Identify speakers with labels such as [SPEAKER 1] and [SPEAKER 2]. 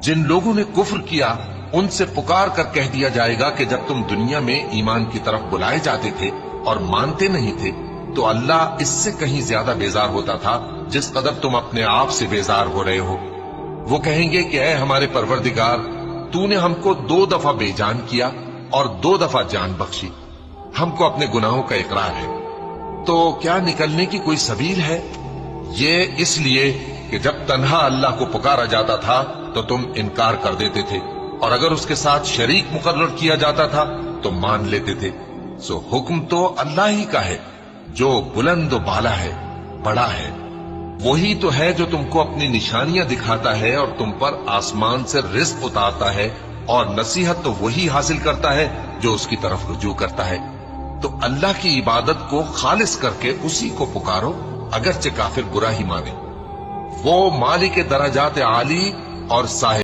[SPEAKER 1] جن لوگوں نے کفر کیا ان سے پکار کر کہہ دیا جائے گا کہ جب تم دنیا میں ایمان کی طرف بلائے جاتے تھے اور مانتے نہیں تھے تو اللہ اس سے کہیں زیادہ بیزار ہوتا تھا جس قدر تم اپنے آپ سے بیزار ہو رہے ہو۔ وہ کہیں گے کہ اے ہمارے پروردگار، تو نے ہم کو 2 دفعہ بے جان کیا اور 2 دفعہ جان بخشی، ہم کو اپنے گناہوں کا اقرار ہے، تو کیا نکلنے کی کوئی سبیل ہے؟ یہ اس لیے کہ جب تنہا اللہ کو پکارا جاتا تھا تو تم انکار کر دیتے تھے، اور اگر اس کے ساتھ شریک مقرر کیا جاتا تھا تو مان لیتے تھے۔ سو حکم تو اللہ ہی کا ہے جو بلند و بالا ہے، بڑا ہے۔ وہی تو ہے جو تم کو اپنی نشانیاں دکھاتا ہے اور تم پر آسمان سے رزق اتارتا ہے، اور نصیحت تو وہی حاصل کرتا ہے جو اس کی طرف رجوع کرتا ہے۔ تو اللہ کی عبادت کو خالص کر کے اسی کو پکارو، اگرچہ کافر برا ہی مانے۔ وہ مالک درجات عالی اور صاحب